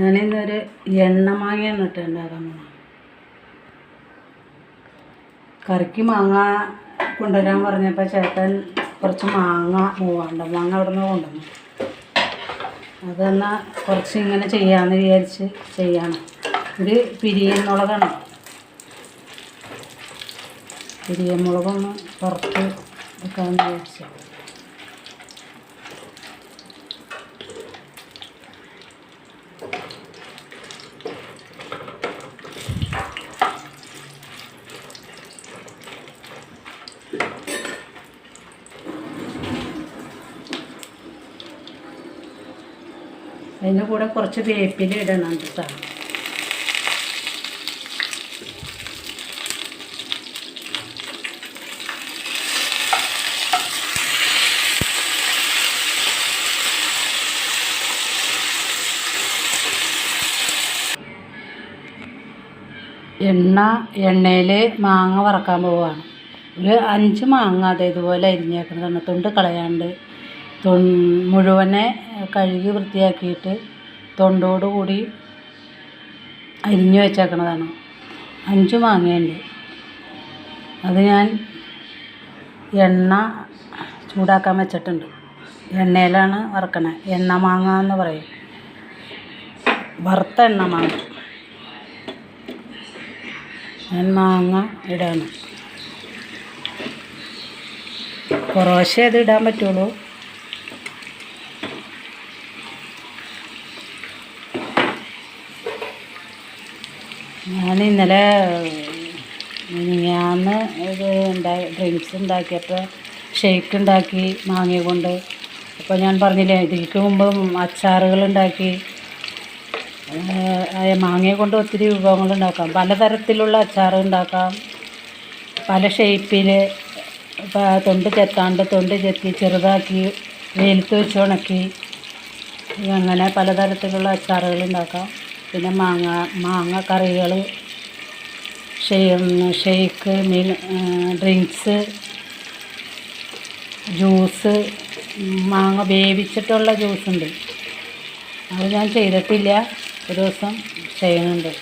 ഞാനിന്നൊരു എണ്ണമാങ്ങ ഇട്ടുണ്ടാക്കാൻ പോകണം. കറിക്ക് മാങ്ങ കൊണ്ടുവരാൻ പറഞ്ഞപ്പോൾ ചേട്ടൻ കുറച്ച് മാങ്ങ മാങ്ങ അവിടെ നിന്ന് കൊണ്ടുവന്നു. അതെന്നാൽ കുറച്ച് ഇങ്ങനെ ചെയ്യാമെന്ന് വിചാരിച്ച് ചെയ്യണം. ഇത് പിരിയമുളകാണ്. പിരിയമുളകൊന്ന് വറുത്ത് വെക്കാമെന്ന് വിചാരിച്ചു. അതിൻ്റെ കൂടെ കുറച്ച് വേപ്പില ഇടണം കേട്ടോ. എണ്ണയിൽ മാങ്ങ വറക്കാൻ പോവുകയാണ്. ഒരു 5 മാങ്ങ ഇതുപോലെ അരിഞ്ഞേക്കുന്നതാണ്. തൊണ്ട് കളയാണ്ട് മുഴുവനെ കഴുകി വൃത്തിയാക്കിയിട്ട് തൊണ്ടോടുകൂടി അരിഞ്ഞു വെച്ചേക്കണതാണ്. 5 മാങ്ങയുണ്ട്. അത് ഞാൻ എണ്ണ ചൂടാക്കാൻ വെച്ചിട്ടുണ്ട്. എണ്ണയിലാണ് വറക്കണത്. എണ്ണ മാങ്ങ എന്ന് പറയും. വറുത്ത എണ്ണ മാങ്ങ. ഞാൻ മാങ്ങ ഇടാണ്. കുറേശ്ശേ അത് ഇടാൻ പറ്റുള്ളൂ. ഞാൻ ഇന്നലെ മിനിഞ്ഞാന്ന് ഇത് ഡ്രിങ്ക്സ് ഉണ്ടാക്കിയപ്പോൾ ഷേക്ക് ഉണ്ടാക്കി മാങ്ങ കൊണ്ട്. അപ്പോൾ ഞാൻ പറഞ്ഞില്ലേ, ഇതിലേക്ക് മുമ്പ് അച്ചാറുകളുണ്ടാക്കി. മാങ്ങയെ കൊണ്ട് ഒത്തിരി വിഭവങ്ങളുണ്ടാക്കാം. പലതരത്തിലുള്ള അച്ചാർ ഉണ്ടാക്കാം. പല ഷേപ്പിൽ. തൊണ്ട് ചെത്താണ്ട് തൊണ്ട് ചെത്തി ചെറുതാക്കി വെയിലത്ത് വെച്ച് ഉണക്കി അങ്ങനെ പലതരത്തിലുള്ള അച്ചാറുകൾ ഉണ്ടാക്കാം. പിന്നെ മാങ്ങ കറികൾ, ഷേക്ക്, ഡ്രിങ്ക്സ്, ജ്യൂസ്. മാങ്ങ വേവിച്ചിട്ടുള്ള ജ്യൂസുണ്ട്. അത് ഞാൻ ചെയ്തിട്ടില്ല. ഒരു ദിവസം ചെയ്യുന്നുണ്ട്.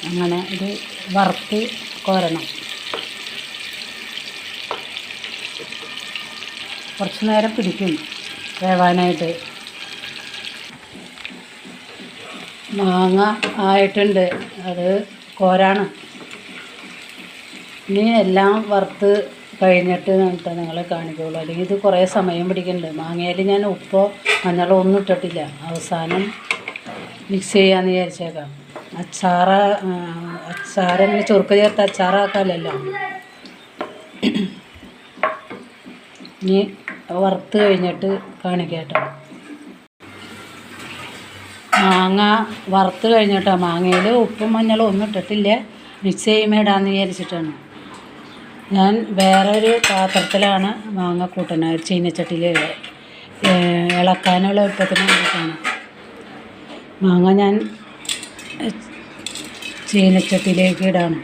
അങ്ങനെ ഇത് വറുത്ത് കോരണം. കുറച്ച് നേരം പിടിക്കും വേവാനായിട്ട്. മാങ്ങ ആയിട്ടുണ്ട്. അത് കോരാണ്. ഇനി എല്ലാം വറുത്ത് കഴിഞ്ഞിട്ട് നിങ്ങളെ കാണിക്കുള്ളൂ. അല്ലെങ്കിൽ ഇത് കുറേ സമയം പിടിക്കുന്നുണ്ട്. മാങ്ങയിൽ ഞാൻ ഉപ്പോ മഞ്ഞളോ ഒന്നും ഇട്ടിട്ടില്ല. അവസാനം മിക്സ് ചെയ്യാമെന്ന് വിചാരിച്ചേക്കാം. അച്ചാറിങ്ങനെ ചുരുക്ക് ചേർത്ത് അച്ചാറാക്കാമല്ലോ. ഇനി വറുത്ത് കഴിഞ്ഞിട്ട് കാണിക്കാം കേട്ടോ. മാങ്ങ വറുത്ത് കഴിഞ്ഞിട്ടോ. മാങ്ങയിൽ ഉപ്പും മഞ്ഞളും ഒന്നും ഇട്ടിട്ടില്ല. മിക്സ് ചെയ്യുമ്പോൾ ഇടാമെന്ന് വിചാരിച്ചിട്ടാണ്. ഞാൻ വേറൊരു പാത്രത്തിലാണ് മാങ്ങ കൂട്ടുന്നത്. ഒരു ചീനച്ചട്ടിയിൽ ഇളക്കാനുള്ള എളുപ്പത്തിന് വേണ്ടിയിട്ടാണ്. മാങ്ങ ഞാൻ ചീനച്ചട്ടിയിലേക്ക് ഇടാണ്.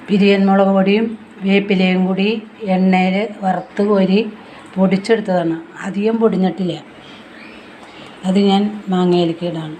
പിരിയൻമുളക് പൊടിയും വേപ്പിലയും കൂടി എണ്ണയിൽ വറുത്ത് കോരി പൊടിച്ചെടുത്തതാണ്. അധികം പൊടിഞ്ഞിട്ടില്ല. അത് ഞാൻ മാങ്ങയിലേക്ക് ഇടാണ്.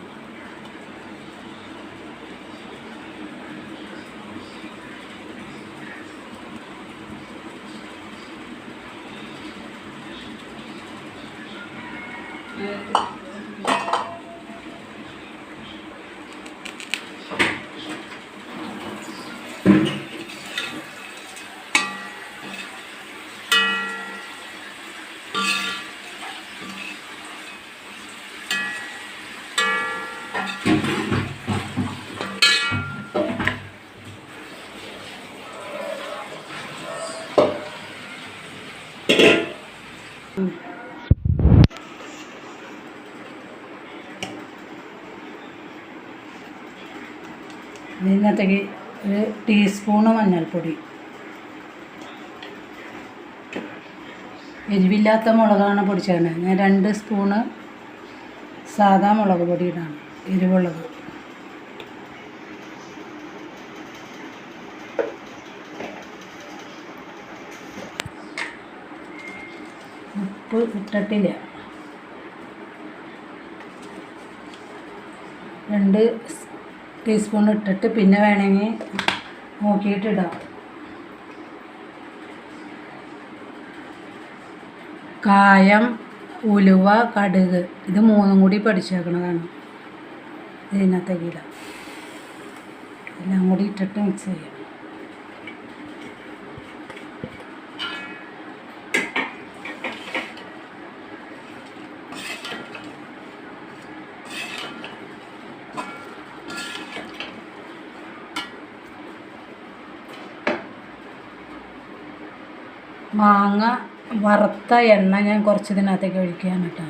ഇതിനകത്തേക്ക് ഒരു ടീസ്പൂണ് മഞ്ഞൾപ്പൊടി. എരിവില്ലാത്ത മുളകാണ് പൊടിച്ചത്. ഞാൻ 2 സ്പൂണ് സാദാ മുളക് പൊടി ഇടാണ്, എരിവുള്ളത്. ഉപ്പ് ഇട്ടിട്ടില്ല. 2 ടീസ്പൂൺ ഇട്ടിട്ട് പിന്നെ വേണമെങ്കിൽ നോക്കിയിട്ടിടാം. കായം, ഉലുവ, കടുക് ഇത് 3 കൂടി പൊടിച്ചേക്കണതാണ്. ഇതിനകത്തേക്ക് ഇടാം. എല്ലാം കൂടി ഇട്ടിട്ട് മിക്സ് ചെയ്യാം. മാങ്ങ വറുത്ത എണ്ണ ഞാൻ കുറച്ച് ഇതിനകത്തേക്ക് ഒഴിക്കുകയാണ് കേട്ടോ.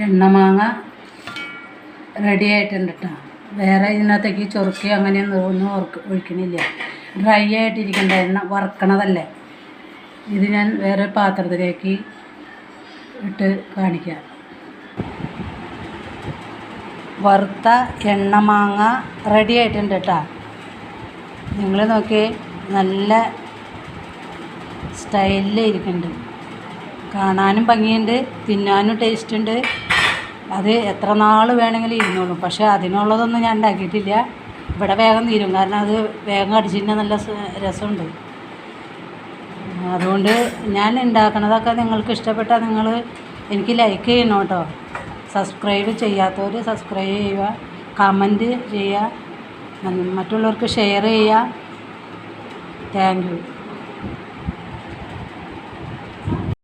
എണ്ണമാങ്ങ റെഡി ആയിട്ടുണ്ട് കേട്ടോ. വേറെ ഇതിനകത്തേക്ക് ചൊറുക്കി അങ്ങനെയൊന്നും ഒഴിക്കണില്ല. ഡ്രൈ ആയിട്ടിരിക്കേണ്ട എണ്ണ വറുക്കണതല്ലേ. ഇത് ഞാൻ വേറെ പാത്രത്തിലേക്ക് ഇട്ട് കാണിക്കാം. വറുത്ത എണ്ണമാങ്ങ റെഡി ആയിട്ടുണ്ട് കേട്ടോ. നിങ്ങൾ നോക്കി, നല്ല സ്റ്റൈലിൽ ഇരിക്കുന്നുണ്ട്. കാണാനും ഭംഗിയുണ്ട്, തിന്നാനും ടേസ്റ്റ് ഉണ്ട്. അത് എത്ര നാൾ വേണമെങ്കിലും ഇരുന്നോളും. പക്ഷേ അതിനുള്ളതൊന്നും ഞാൻ ഉണ്ടാക്കിയിട്ടില്ല. ഇവിടെ വേഗം തീരും, കാരണം അത് വേഗം അടിച്ചിട്ട് നല്ല രസമുണ്ട്. അതുകൊണ്ട് ഞാൻ ഉണ്ടാക്കണതൊക്കെ നിങ്ങൾക്ക് ഇഷ്ടപ്പെട്ടാൽ നിങ്ങൾ എനിക്ക് ലൈക്ക് ചെയ്യണം കേട്ടോ. സബ്സ്ക്രൈബ് ചെയ്യാത്തവർ സബ്സ്ക്രൈബ് ചെയ്യുക, കമൻറ്റ് ചെയ്യുക, മറ്റുള്ളവർക്ക് ഷെയർ ചെയ്യുക. Thank you.